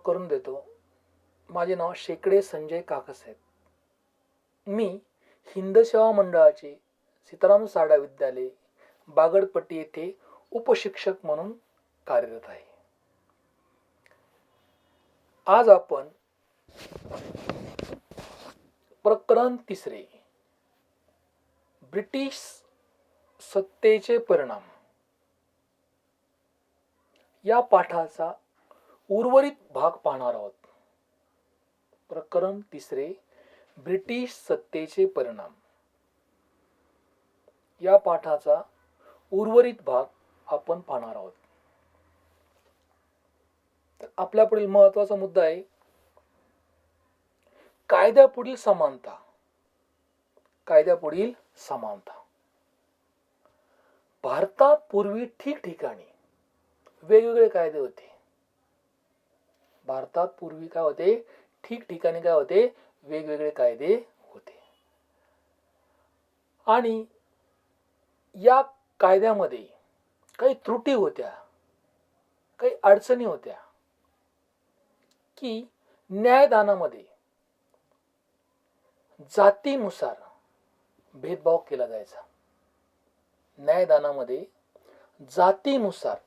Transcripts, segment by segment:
करून देतो. माझे नाव शेकडे संजय काकसाहेब. मी हिंद सेवा मंडळाचे सीताराम साडा विद्यालय बागडपट्टी येथे उपशिक्षक म्हणून कार्यरत आहे. आज आपण प्रकरण 3 ब्रिटिश सत्तेचे परिणाम या पाठाचा उर्वरित भाग पाहणार आहोत. प्रकरण 3 ब्रिटिश सत्तेचे परिणाम या पाठाचा उर्वरित भाग आपण पाहणार आहोत. आपल्या पुढील महत्त्वाचा मुद्दा आहे कायद्यापुढील समानता. कायद्यापुढील समानता. भारतात पूर्वी ठिकठिकाणी वेगवेगळे कायदे होते. भारतात पूर्वी काय होते? ठिकठिकाणी काय होते? वेगवेगळे कायदे होते. आणि या कायद्यामध्ये काही त्रुटी होत्या, काही अडचणी होत्या की न्यायदानामध्ये जातीनुसार भेदभाव केला जायचा. न्यायदानामध्ये जातीनुसार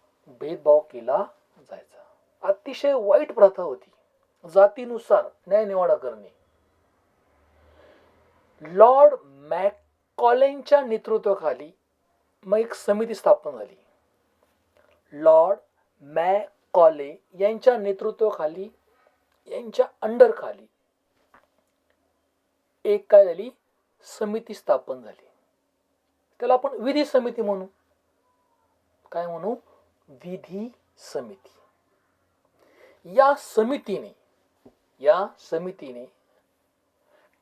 भेदभाव केला जायचा. अतिशय वाईट प्रथा होती जातीनुसार न्यायनिवाडा करणे. लॉर्ड मॅकॉलेच्या नेतृत्वाखाली मग एक समिती स्थापन झाली. लॉर्ड मॅकॉले यांच्या नेतृत्वाखाली, यांच्या अंडरखाली एक काय झाली? समिती स्थापन झाली. त्याला आपण विधी समिती म्हणू. काय म्हणू? विधी समिती. या समितीने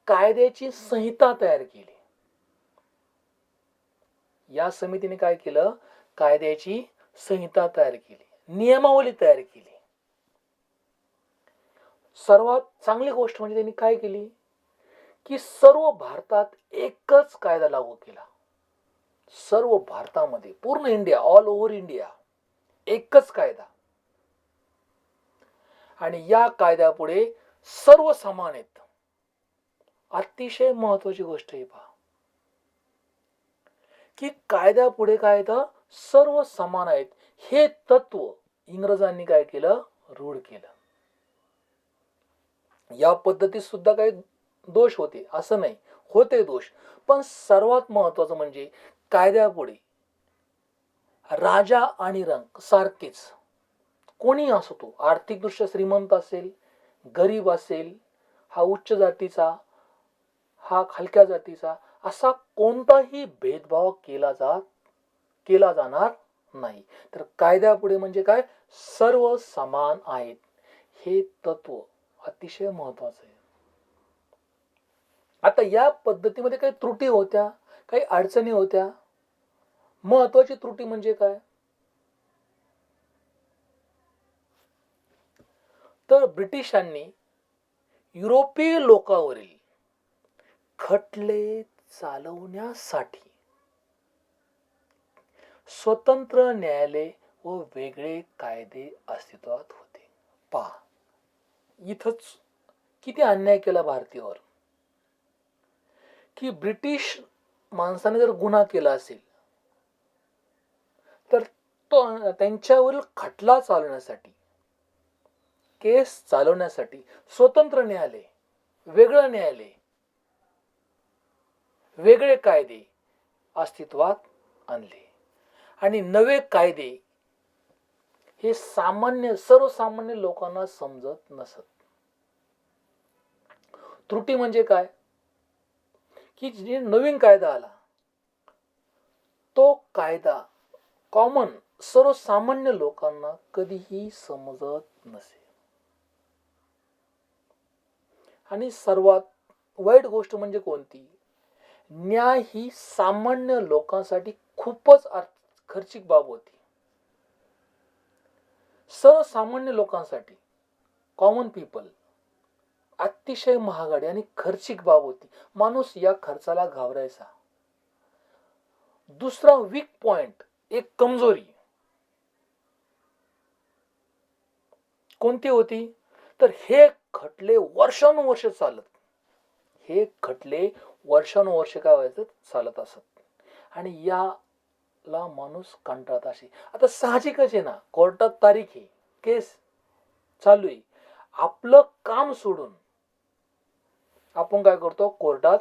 कायद्याची संहिता तयार केली. या समितीने काय केलं? कायद्याची संहिता तयार केली, नियमावली तयार केली. सर्वात चांगली गोष्ट म्हणजे त्यांनी काय केली की सर्व भारतात एकच कायदा लागू केला. सर्व भारतामध्ये, पूर्ण इंडिया, ऑल ओव्हर इंडिया एकच कायदा. आणि या कायद्यापुढे सर्व समान आहेत. अतिशय महत्वाची गोष्ट आहे पहा की कायद्यापुढे काय येतं? सर्व समान आहेत. हे तत्व इंग्रजांनी काय केलं? रूढ केलं. या पद्धतीत सुद्धा काही दोष होते असं नाही, होते दोष. पण सर्वात महत्वाचं म्हणजे कायद्यापुढे राजा आणि रंक सारखेच. कोणी असो, तो आर्थिकदृष्ट्या श्रीमंत असेल, गरीब असेल, हा उच्च जातीचा, हा हलक्या जातीचा, असा कोणताही भेदभाव केला जाणार नाही. तर कायद्यापुढे म्हणजे काय? सर्व समान आहेत. हे तत्व अतिशय महत्वाचं आहे. आता या पद्धतीमध्ये काही त्रुटी होत्या, काही अडचणी होत्या. महत्वाची त्रुटी म्हणजे काय? तर ब्रिटिशांनी युरोपीय लोकांवरील खटले चालवण्यासाठी स्वतंत्र न्यायालय व वेगळे कायदे अस्तित्वात होते. पहा, इथंच किती अन्याय केला भारतीयावर की ब्रिटिश माणसाने जर गुन्हा केला असेल तर तो त्यांच्यावरील खटला चालवण्यासाठी, केस चालवण्यासाठी स्वतंत्र न्यायालय, वेगळं न्यायालय, वेगळे कायदे अस्तित्वात आणले. आणि नवे कायदे हे सर्वसामान्य लोकांना समजत नसत. त्रुटी म्हणजे काय की जे नवीन कायदा आला तो कायदा कॉमन सर्वसामान्य लोकांना कधीही समजत नसे. आणि सर्वात वाईट गोष्ट म्हणजे कोणती? न्याय ही सामान्य लोकांसाठी खूपच खर्चिक बाब होती. सर्वसामान्य लोकांसाठी, कॉमन पीपल, अतिशय महागडी आणि खर्चिक बाब होती. माणूस या खर्चाला घाबरायचा. दुसरा वीक पॉइंट, एक कमजोरी कोणती होती तर हे खटले वर्षानुवर्ष चालत, हे खटले वर्षानुवर्ष काय व्हायचं, चालत असत. आणि याला माणूस कंटाळत असे. आता साहजिकच आहे ना, कोर्टात तारीख आहे, केस चालू आहे, आपलं काम सोडून आपण काय करतो, कोर्टात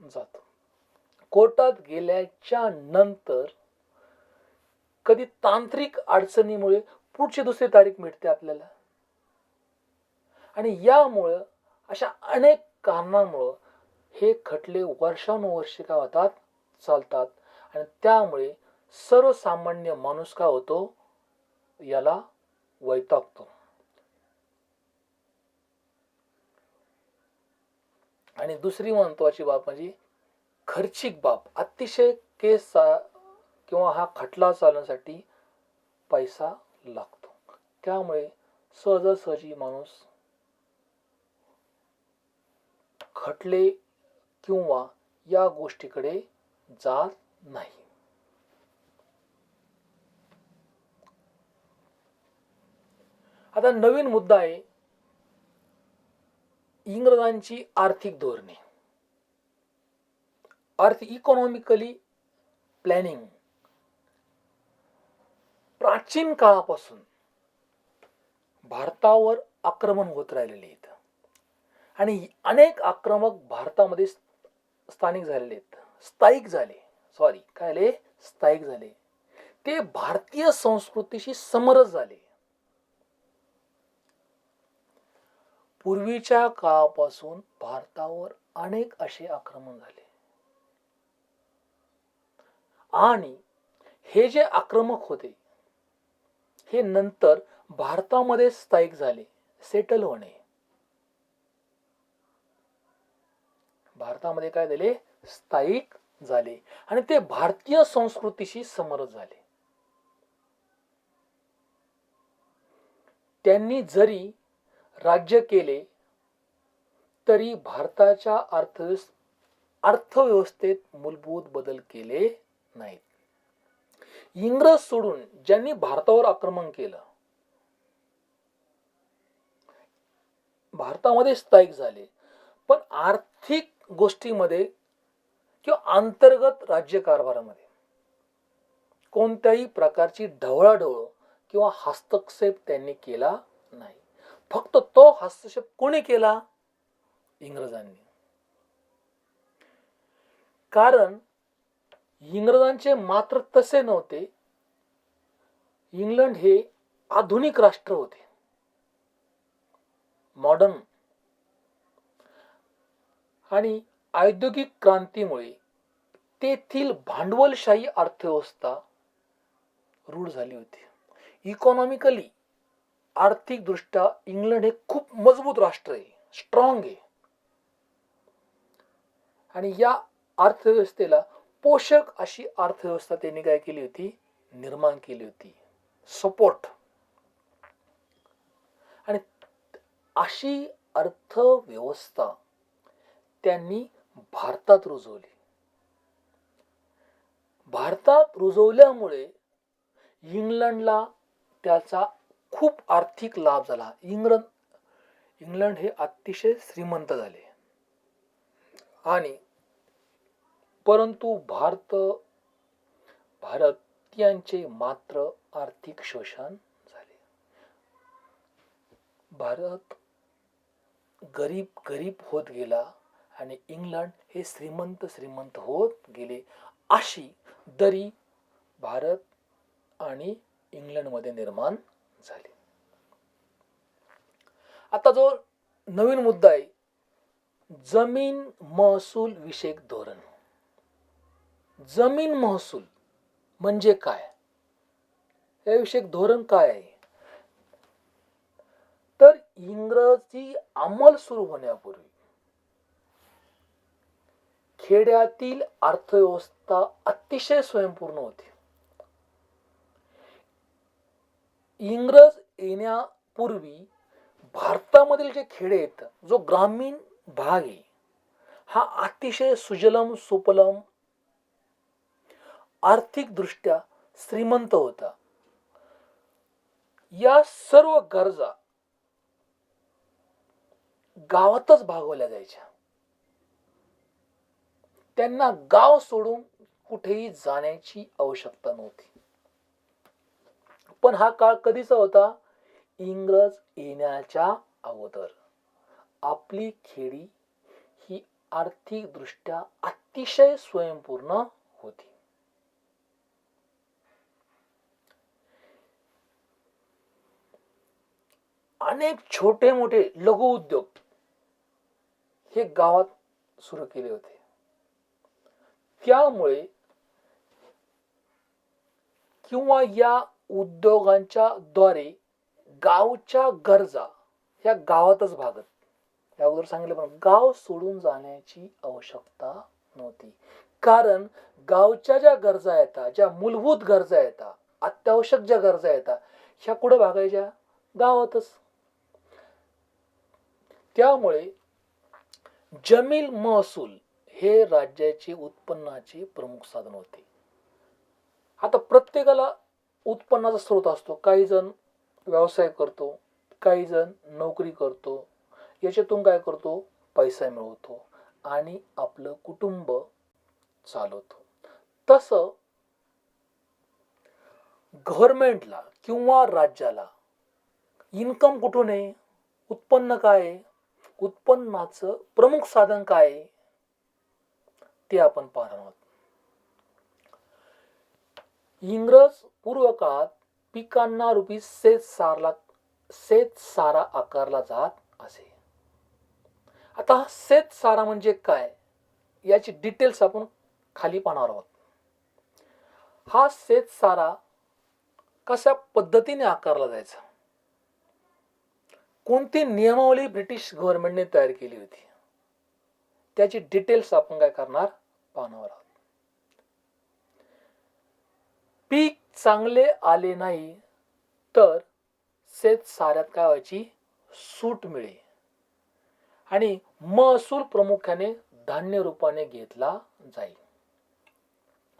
जातो. कोर्टात गेल्याच्या नंतर कधी तांत्रिक अडचणीमुळे पुढची दुसरी तारीख मिळते आपल्याला. आणि यामुळं अशा अनेक कारणांमुळं हे खटले वर्षानुवर्ष काय होतात, चालतात. आणि त्यामुळे सर्वसामान्य माणूस काय होतो, याला वैतागतो. आणि दुसरी महत्वाची बाब म्हणजे खर्चिक बाब. अतिशय केस किंवा हा खटला चालण्यासाठी पैसा लागतो. त्यामुळे सहजासहजी माणूस खटले किंवा या गोष्टीकडे जात नाही. आता नवीन मुद्दा आहे इंग्रजांची आर्थिक धोरणे, इकॉनॉमिकली प्लॅनिंग. प्राचीन काळापासून भारतावर आक्रमण होत राहिलेले आहेत आणि अनेक आक्रमक भारतामध्ये स्थायिक झाले. ते भारतीय संस्कृतीशी समरस झाले. पूर्वीच्या काळापासून भारतावर अनेक असे आक्रमण झाले आणि हे जे आक्रमक होते हे नंतर भारतामध्ये स्थायिक झाले, सेटल होणे. भारतामध्ये काय झाले, स्थायिक झाले आणि ते भारतीय संस्कृतीशी समरस झाले. त्यांनी जरी राज्य केले तरी भारताच्या अर्थव्यवस्थेत मूलभूत बदल केले नाहीत. इंग्रज सोडून ज्यांनी भारतावर आक्रमण केलं, भारतामध्ये स्थायिक झाले, पण आर्थिक गोष्टीमध्ये किंवा अंतर्गत राज्यकारभारामध्ये कोणत्याही प्रकारची ढवळाढवळ किंवा हस्तक्षेप त्यांनी केला नाही. फक्त तो हस्तक्षेप कोणी केला, इंग्रजांनी. कारण इंग्रजांचे मात्र तसे नव्हते. इंग्लंड हे आधुनिक राष्ट्र होते, मॉडर्न. आणि औद्योगिक क्रांतीमुळे तेथील भांडवलशाही अर्थव्यवस्था रूढ झाली होती. इकॉनॉमिकली, आर्थिक दृष्ट्या इंग्लंड हे खूप मजबूत राष्ट्र आहे, स्ट्रॉंग आहे. आणि या अर्थव्यवस्थेला पोषक अशी अर्थव्यवस्था त्यांनी काय केली होती, निर्माण केली होती, सपोर्ट. आणि अशी अर्थव्यवस्था त्यांनी भारतात रुजवली. भारतात रुजवल्यामुळे इंग्लंडला त्याचा खूप आर्थिक लाभ झाला. इंग्लंड हे अतिशय श्रीमंत झाले. आणि परंतु भारतीयांचे मात्र आर्थिक शोषण झाले. भारत गरीब होत गेला आणि इंग्लंड हे श्रीमंत होत गेले. अशी दरी भारत आणि इंग्लंडमध्ये निर्माण झाली. आता जो नवीन मुद्दा आहे, जमीन महसूल विषयक धोरण. जमीन महसूल म्हणजे काय, या विषयक धोरण काय आहे, तर इंग्रजी अंमल सुरू होण्यापूर्वी खेड्यातील अर्थव्यवस्था अतिशय स्वयंपूर्ण होती. इंग्रज येण्यापूर्वी भारतामधील जे खेडे आहेत, जो ग्रामीण भाग आहे, हा अतिशय सुजलम सुपलम, आर्थिक दृष्ट्या श्रीमंत होता. या सर्व गरजा गावातच भागवल्या जायच्या. त्यांना गाव सोडून कुठेही जाण्याची आवश्यकता नव्हती. पण हा काळ कधीचा होता? इंग्रज येण्याच्या अगोदर. आपली खेडी ही आर्थिकदृष्ट्या अतिशय स्वयंपूर्ण होती. अनेक छोटे मोठे लघु उद्योग हे गावात सुरू केले होते. त्यामुळे किंवा या उद्योगांच्या द्वारे गावच्या गरजा ह्या गावातच भागत. या अगोदर सांगितलं पण गाव सोडून जाण्याची आवश्यकता नव्हती. कारण गावच्या ज्या गरजा येतात, ज्या मूलभूत गरजा येतात, अत्यावश्यक ज्या गरजा येतात, ह्या कुठे भागायच्या? गावातच. त्यामुळे जमीन महसूल हे राज्याचे उत्पन्नाचे प्रमुख साधन होते. आता प्रत्येकाला उत्पन्नाचा स्रोत असतो. काही जण व्यवसाय करतो, काही जण नोकरी करतो, याच्यातून काय करतो? पैसा मिळवतो आणि आपलं कुटुंब चालवतो. तसं गव्हर्नमेंटला किंवा राज्याला इन्कम कुठून आहे? उत्पन्न काय आहे? उत्पन्नाचं प्रमुख साधन काय आहे? ते आपण पाहणार आहोत. इंग्रज पूर्व काळात पिकांना रूपी शेतसारा आकारला जात असे. आता हा शेतसारा म्हणजे काय याची डिटेल्स आपण खाली पाहणार आहोत. हा शेतसारा कशा पद्धतीने आकारला जायचा, कोणती नियमावली ब्रिटिश गव्हर्नमेंटने तयार केली होती, त्याची डिटेल्स आपण काय करणार? पाहणार आहोत. पीक चांगले आले नाही तर शेतसाऱ्यात काय व्हायची? सूट मिळे आणि महसूल प्रामुख्याने धान्य रूपाने घेतला जाईल.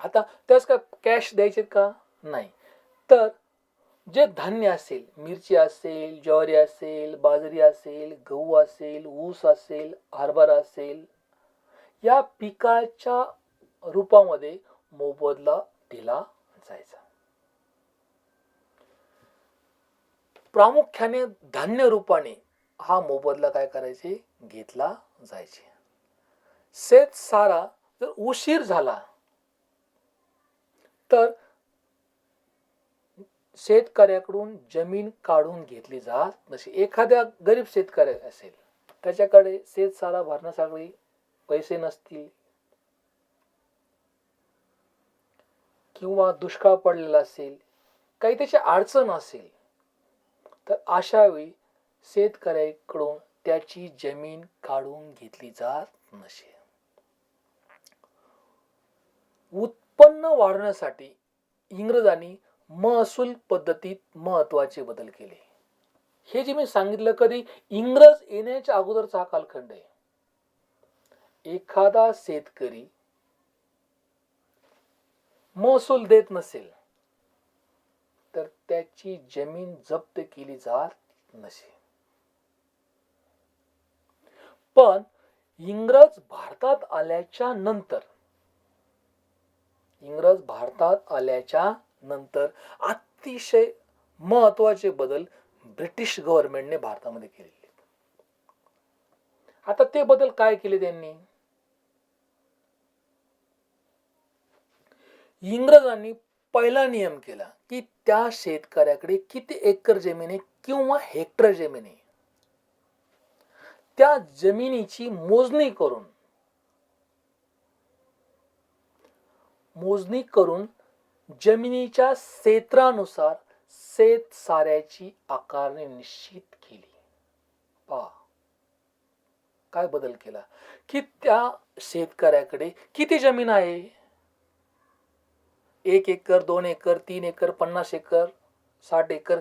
आता त्यास काय कॅश द्यायचे का? नाही. तर जे धान्य असेल, मिरची असेल, ज्वारी असेल, बाजरी असेल, गहू असेल, ऊस असेल, हरभरा असेल, या पिकाच्या रूपामध्ये मोबदला दिला जायचा. प्रामुख्याने धान्य रूपाने हा मोबदला काय करायचे? घेतला जायचे. शेतसारा जर उशीर झाला तर शेतकऱ्याकडून जमीन काढून घेतली जात नसे. एखाद्या गरीब शेतकरी असेल, त्याच्याकडे शेतसारा भरण्यासाठी पैसे नसतील किंवा दुष्काळ पडलेला असेल, काही त्याची अडचण असेल, तर अशा वेळी शेतकऱ्याकडून त्याची जमीन काढून घेतली जात नसे. उत्पन्न वाढवण्यासाठी इंग्रजांनी महसूल पद्धतीत महत्वाचे बदल केले. हे जे मी सांगितलं कधी इंग्रज येण्याच्या अगोदरचा हा कालखंड आहे. एखादा शेतकरी महसूल देत नसेल तर त्याची जमीन जप्त केली जात नसे. पण इंग्रज भारतात आल्याच्या नंतर अतिशय महत्वाचे बदल ब्रिटिश गव्हर्नमेंटने भारतामध्ये केले. आता ते बदल काय केले त्यांनी? इंग्रजांनी पहिला नियम केला की त्या शेतकऱ्याकडे किती एकर जमीन आहे किंवा हेक्टर जमीन आहे, त्या जमिनीची मोजणी करून जमिनीच्या क्षेत्रानुसार शेतसाऱ्याची आकारणी निश्चित केली. पहा काय बदल केला की त्या शेतकऱ्याकडे किती जमीन आहे? 1 acre, 2 acre, 3 acre, 50 acre, 60 acre.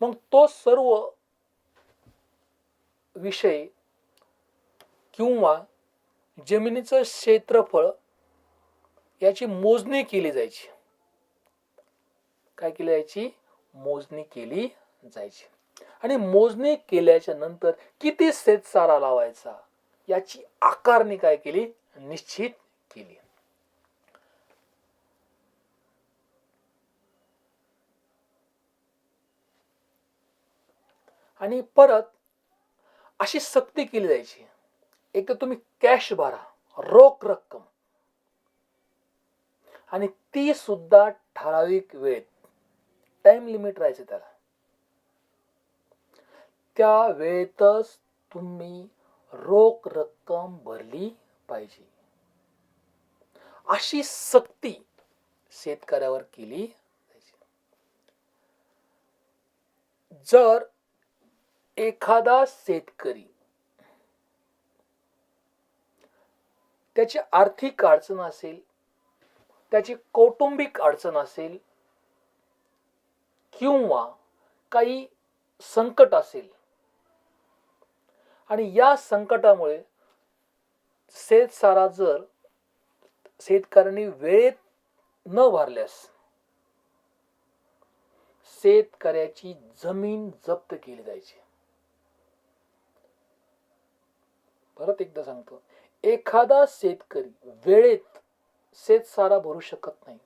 मग तो सर्व विषय किंवा जमिनीचं क्षेत्रफळ याची मोजणी केली जायची. काय केली जायची? मोजणी केली जायची. आणि मोजणी केल्याच्या नंतर किती शेतसारा लावायचा याची आकारणी काय केली, निश्चित केली. आणि परत अशी सक्ती केली जायची, एक तर तुम्ही कॅश भरा, रोख रक्कम, आणि ती सुद्धा ठराविक वेळेत, टाइम लिमिट राहायचं त्याला, त्या वेळेतच तुम्ही रोख रक्कम भरली पाहिजे, अशी सक्ती शेतकऱ्यावर केली जायची. जर एखादा शेतकरी त्याची आर्थिक अडचण असेल, त्याची कौटुंबिक अडचण असेल, किंवा काही संकट असेल, आणि या संकटामुळे शेतसारा जर शेतकऱ्यांनी वेळेत न भरल्यास शेतकऱ्याची जमीन जप्त केली जायची. परत एकदा सांगतो, एखादा शेतकरी वेळेत शेतसारा भरू शकत नाही.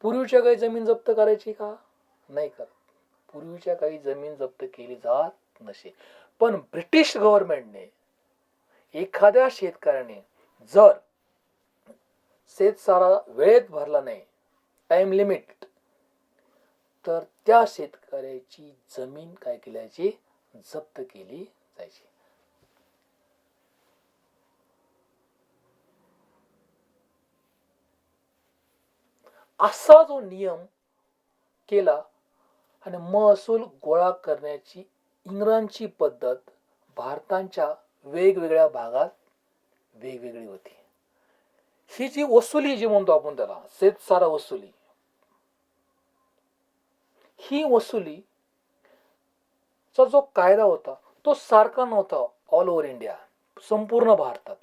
पूर्वीच्या काही जमीन जप्त करायची का? नाही करत. पूर्वीच्या काही जमीन जप्त केली जात नसे. पण ब्रिटिश गव्हर्नमेंटने एखाद्या शेतकऱ्याने जर शेतसारा वेळेत भरला नाही, टाइम लिमिट, तर त्या शेतकऱ्याची जमीन काय केली जायची, जप्त केली जायची. असा जो नियम केला, आणि महसूल गोळा करण्याची इंग्रजांची पद्धत भारताच्या वेगवेगळ्या भागात वेगवेगळी होती. ही जी वसुली जी म्हणतो आपण त्याला शेतसारा वसुली, ही वसुलीचा जो कायदा होता तो सारखा नव्हता ऑल ओव्हर इंडिया, संपूर्ण भारतात.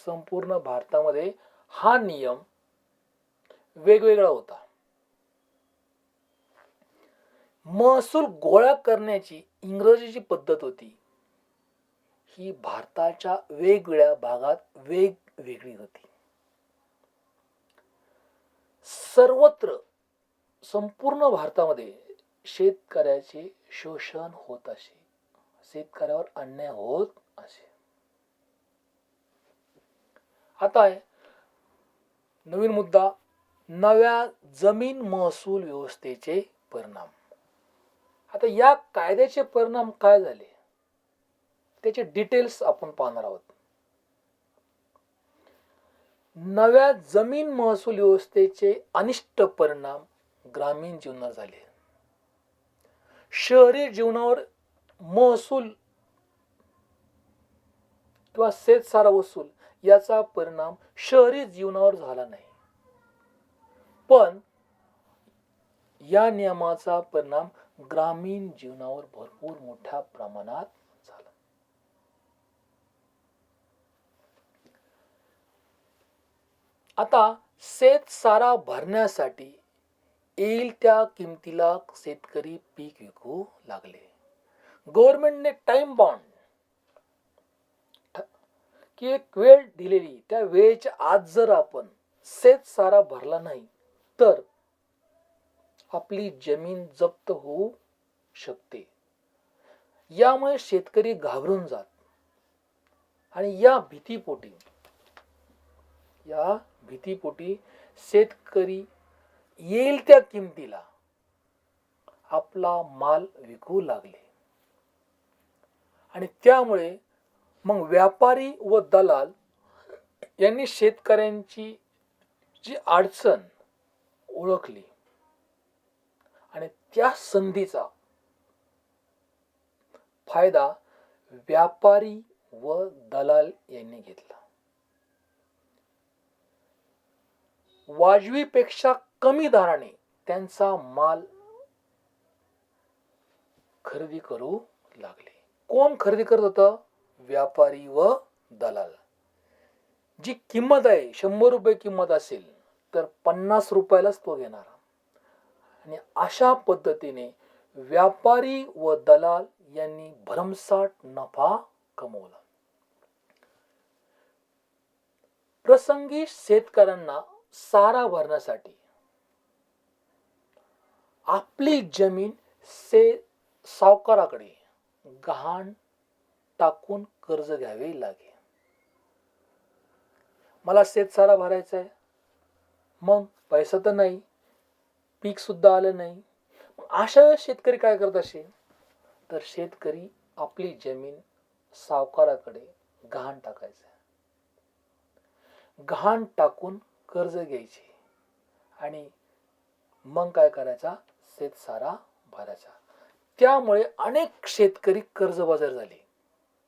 संपूर्ण भारतामध्ये हा नियम वेगवेगळा होता. महसूल गोळा करण्याची इंग्रजीची पद्धत होती, ही भारताच्या वेगवेगळ्या भागात वेगवेगळी होती. सर्वत्र संपूर्ण भारतामध्ये शेतकऱ्याचे शोषण होत असे, शेतकऱ्यावर अन्याय होत असे. आता आहे नवीन मुद्दा, नव्या जमीन महसूल व्यवस्थेचे परिणाम. आता या कायद्याचे परिणाम काय झाले त्याचे डिटेल्स आपण पाहणार आहोत. नव्या जमीन महसूल व्यवस्थेचे अनिष्ट परिणाम ग्रामीण जीवनावर झाले. शहरी जीवनावर महसूल किंवा शेतसारा वसूल याचा परिणाम शहरी जीवनावर झाला नाही, पण या नियमाचा परिणाम ग्रामीण जीवनावर भरपूर मोठ्या प्रमाणात झाला. आता शेतसारा भरण्यासाठी येईल त्या किमतीला शेतकरी पीक विकू लागले. गव्हर्नमेंटने टाइम बॉन्ड की एक वेळ दिलेली, त्या वेळेच्या आत जर आपण शेतसारा भरला नाही तर आपली जमीन जप्त होऊ शकते. यामुळे शेतकरी घाबरून जात, आणि या भीतीपोटी शेतकरी येईल त्या किमतीला आपला माल विकू लागले. आणि त्यामुळे मग व्यापारी व दलाल यांनी शेतकऱ्यांची जी अडचण ओळखली आणि त्या संधीचा फायदा व्यापारी व दलाल यांनी घेतला. वाजवीपेक्षा कमी दराने त्यांचा माल खरेदी करू लागले. कोण खरेदी करत होतं? व्यापारी व दलाल. जी किंमत आहे 100 रुपये किंमत असेल तर 50 रुपयालाच तो घेणार. आणि अशा पद्धतीने व्यापारी व दलाल यांनी भरमसाठ नफा कमवला. प्रसंगी शेतकऱ्यांना सारा भरण्यासाठी आपली जमीन सावकाराकडे गहाण टाकून कर्ज घ्यावे लागे. मला शेतसारा भरायचा आहे, मग पैसा तर नाही, पीक सुद्धा आलं नाही. अशा वेळेस शेतकरी काय करत असेल, तर शेतकरी आपली जमीन सावकाराकडे गहाण टाकायचं, गहाण टाकून कर्ज घ्यायचे आणि मग काय करायचा, शेतसारा भरायचा. त्यामुळे अनेक शेतकरी कर्जबाजार झाले.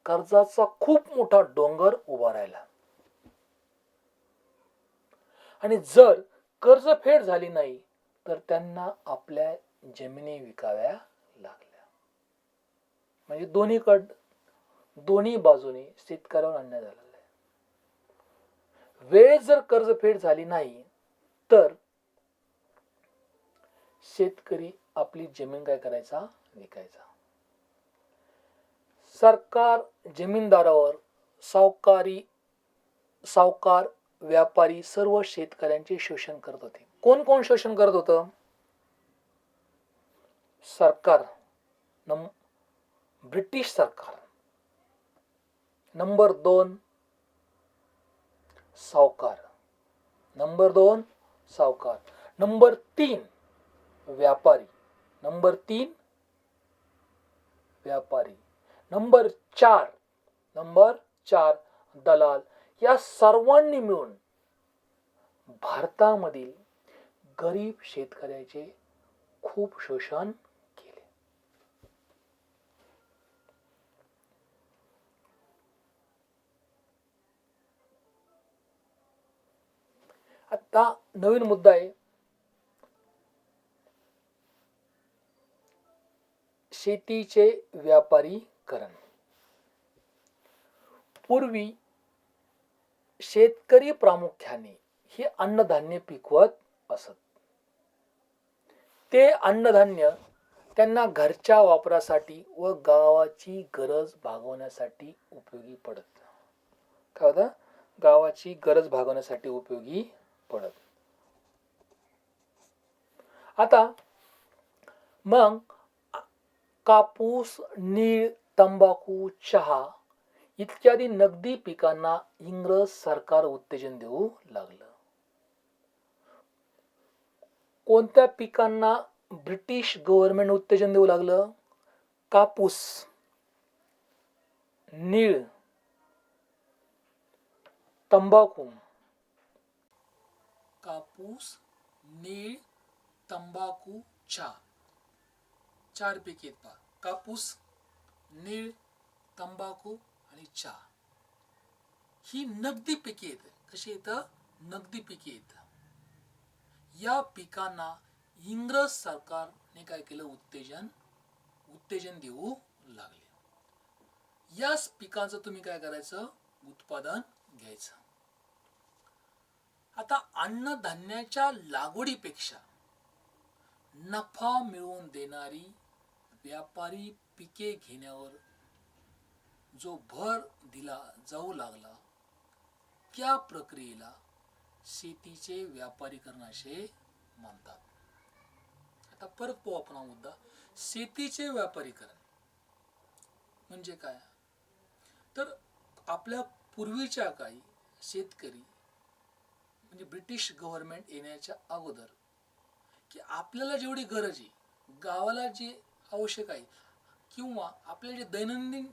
कर्जाचा खूप मोठा डोंगर उभा राहिला आणि जर कर्जफेड झाली नाही तर त्यांना आपल्या जमिनी विकाव्या लागल्या. म्हणजे दोन्ही बाजूने शेतकऱ्यावर अन्याय झालेला आहे. वेळेत जर कर्जफेड झाली नाही तर शेतकरी आपली जमीन काय करायचा, विकायचा. सरकार जमीनदारावर सावकार व्यापारी सर्व शेतकऱ्यांचे शोषण करत होते. कोण कोण शोषण करत होतं? सरकार, ब्रिटिश सरकार. नंबर 2 सावकार. नंबर 3 व्यापारी. नंबर 4 दलाल. या सर्वांनी मिळून भारतामधील गरीब शेतकऱ्याचे खूप शोषण केले. आता नवीन मुद्दा आहे, शेतीचे व्यापारीकरण. पूर्वी शेतकरी प्रामुख्याने हे अन्नधान्य पिकवत असत. ते अन्नधान्य त्यांना घरच्या वापरासाठी व गावाची गरज भागवण्यासाठी उपयोगी पडत. काय होतं? गावाची गरज भागवण्यासाठी उपयोगी पडत. आता मग कापूस, नीळ, तंबाखू, चहा इत्यादी नगदी पिकांना इंग्रज सरकार उत्तेजन देऊ लागलं. कोणत्या पिकांना ब्रिटिश गव्हर्नमेंट उत्तेजन देऊ लागलं? कापूस, नीळ, तंबाखू. कापूस, नीळ, तंबाखू, चहा. 4 पिके आहेत पहा. कापूस, नीळ, तंबाखू आणि चहा. ही नगदी पिके आहेत. कशी येतं? नगदी पिके आहेत. या पिकांना इंग्रज सरकारने काय केलं? उत्तेजन देऊ लागले. याच पिकांचं तुम्ही काय करायचं? उत्पादन घ्यायचं. आता अन्नधान्याच्या लागवडीपेक्षा नफा मिळवून देणारी व्यापारी पिके घेण्यावर जो भर दिला जाऊ लागला त्या प्रक्रियेला शेतीचे व्यापारीकरण असे म्हणतात. आता परत पाहू आपण हा मुद्दा. शेतीचे व्यापारीकरण म्हणजे काय? तर आपल्या पूर्वीच्या काळी शेतकरी म्हणजे ब्रिटिश गव्हर्नमेंट येण्याच्या अगोदर की आपल्याला जेवढी गरज आहे, गावाला जे आवश्यक आहे किंवा आपल्या जे दैनंदिन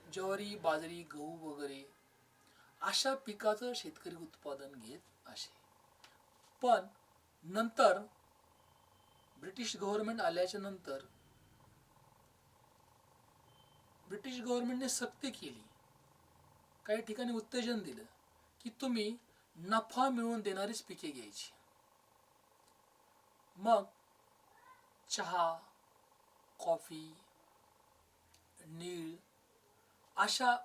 ज्वारी, बाजरी, गहू वगैरे अशा पिकाचं शेतकरी उत्पादन घेत असे. पण नंतर ब्रिटिश गव्हर्नमेंट आल्याच्या नंतर ब्रिटिश गव्हर्नमेंटने सक्ती केली, काही ठिकाणी उत्तेजन दिलं की तुम्ही नफा मिळवून देणारीच पिके घ्यायची. मग चहा, कॉफी, नीळ अशा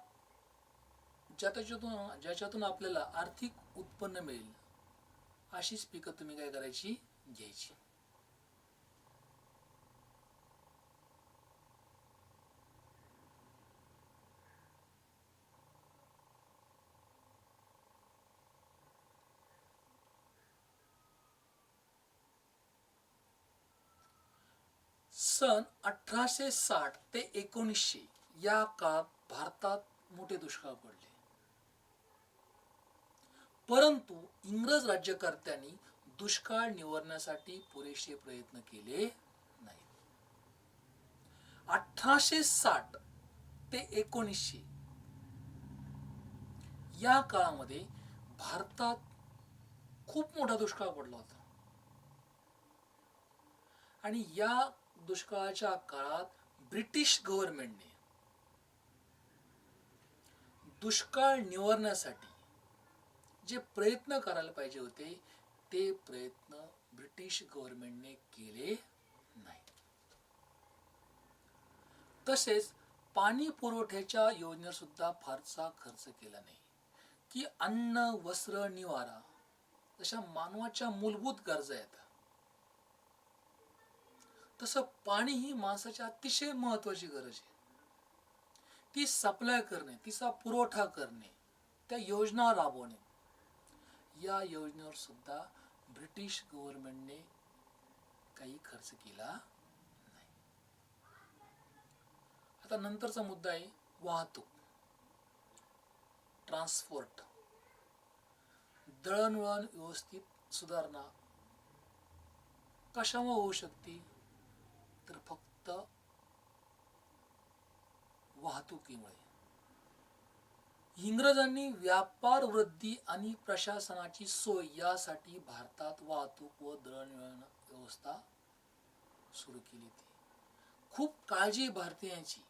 ज्याच्यातून आपल्याला आर्थिक उत्पन्न मिळेल अशीच पिकं तुम्ही काय करायची? घ्यायची. सन 1860 ते 1900 या काळात भारतात मोठे दुष्काळ पडले, परंतु इंग्रज राज्यकर्त्यांनी दुष्काळ निवारण्यासाठी पुरेसे प्रयत्न केले नाहीत. 1860 ते 1900 या काळामध्ये भारतात खूप मोठा दुष्काळ पडला होता आणि या दुष्काळाच्या काळात ब्रिटिश गव्हर्नमेंटने दुष्काळ निवारण्यासाठी जे प्रयत्न करायला पाहिजे होते ते प्रयत्न ब्रिटिश गव्हर्नमेंटने केले नाही. तसेच पाणी पुरवठ्याच्या योजनेवर सुद्धा फारसा खर्च केला नाही की अन्न वस्त्र निवारा जशा मानवाच्या मूलभूत गरजा आहेत तसं पाणी ही माणसाची अतिशय महत्वाची गरज आहे. ती सप्लाय करणे, तिचा पुरवठा करणे, त्या योजना राबवणे, या योजनेवर सुद्धा ब्रिटिश गव्हर्नमेंटने काही खर्च केला नाही. आता नंतरचा मुद्दा आहे वाहतूक, ट्रान्सपोर्ट. दळणवळण व्यवस्थित सुधारणा कशामुळे होऊ शकते तर फक्त वाहतुकीमुळे. इंग्रजांनी व्यापार वृद्धी आणि प्रशासनाची सोय यासाठी भारतात वाहतूक व दळणवळण व्यवस्था सुरू केली होती. खूप काळजी भारतीयांची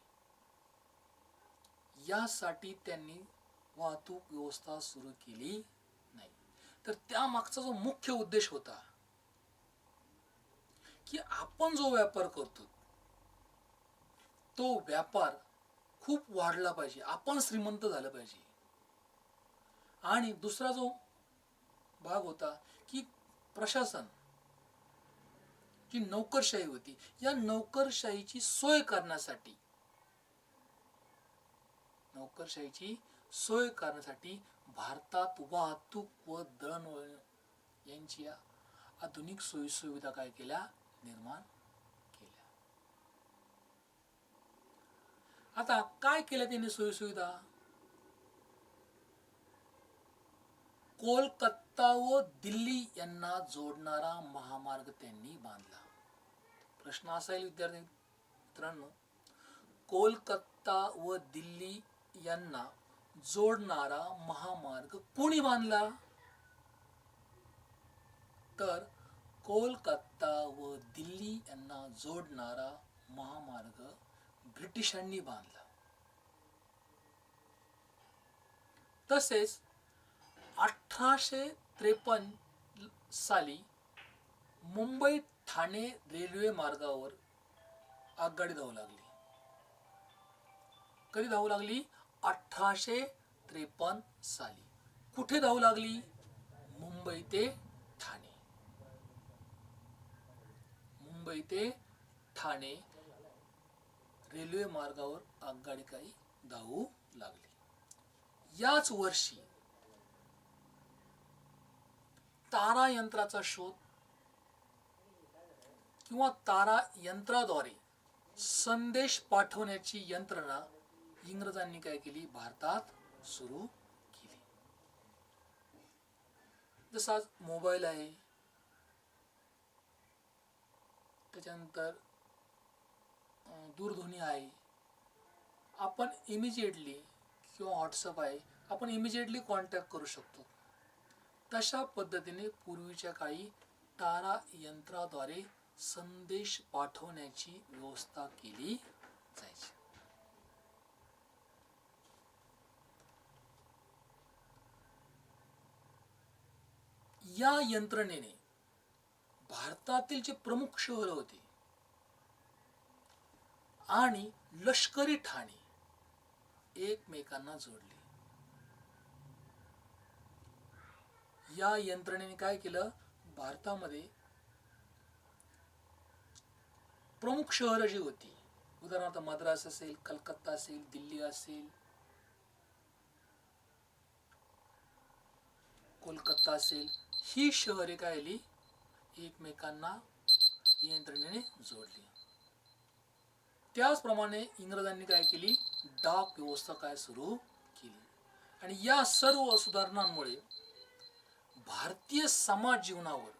यासाठी त्यांनी वाहतूक व्यवस्था सुरू केली नाही. तर त्यामागचा जो मुख्य उद्देश होता की आपण जो व्यापार करतो तो व्यापार खूप वाढला पाहिजे, आपण श्रीमंत झालं पाहिजे. आणि दुसरा जो भाग होता की प्रशासन, जी नोकरशाही होती, या नोकरशाहीची सोय करण्यासाठी भारतात वाहतूक व दळणवळण यांची आधुनिक सोयीसुविधा काय केल्या, निर्माण केल्या. आता काय केलं त्यांनी सोयीसुविधा? कोलकाता व दिल्ली यांना जोडणारा महामार्ग त्यांनी बांधला. प्रश्न असा येईल विद्यार्थी मित्रांनो, कोलकाता व दिल्ली यांना जोडणारा महामार्ग कोणी बांधला? तर कोलकाता व दिल्ली यांना जोडणारा महामार्ग ब्रिटिशांनी बांधला. तसेच 1853 साली मुंबई ठाणे रेल्वे मार्गावर आगगाडी धावू लागली. कधी धावू लागली? 1853 साली. कुठे धावू लागली? मुंबई ते ठाणे. मुंबई ते ठाणे रेल्वे मार्गावर आगगाडी काही धावू लागली. याच वर्षी तारा यंत्राचा शोध किंवा तारा यंत्राद्वारे संदेश पाठवण्याची यंत्रणा इंग्रजांनी काय केली, भारतात सुरू केली. जसा मोबाईल आहे, त्याच्यानंतर दूरध्वनी आहे, आपण इमिजिएटली किंवा व्हॉट्सअप आहे, आपण इमिजिएटली कॉन्टॅक्ट करू शकतो. तशा पद्धतीने पूर्वीच्या काळी तारा यंत्राद्वारे संदेश पाठवण्याची व्यवस्था केली जायची. या यंत्रणेने भारतातील जे प्रमुख शहर होते आणि लष्करी ठाणे एकमेकांना जोडले. या यंत्रणेने काय केलं, भारतामध्ये प्रमुख शहरं जी होती, उदाहरणार्थ मद्रास असेल, कलकत्ता असेल, दिल्ली असेल, कोलकाता असेल, ही शहरे काय आली, एकमेकांना यंत्रणेने जोडली. त्याचप्रमाणे इंग्रजांनी काय केली, डाक व्यवस्था काय सुरू केली. आणि या सर्व सुधारणांमुळे भारतीय समाज जीवनावर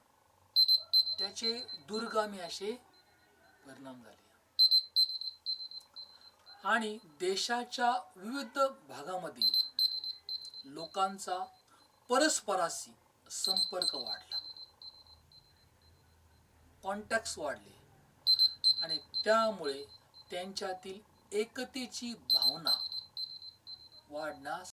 त्याचे दूरगामी असे परिणाम झाले आणि देशाच्या विविध भागामधील लोकांचा परस्पराशी संपर्क वाढला, कॉन्टॅक्ट्स वाढले आणि त्यामुळे त्यांच्यातील एकतेची भावना वाढण्यास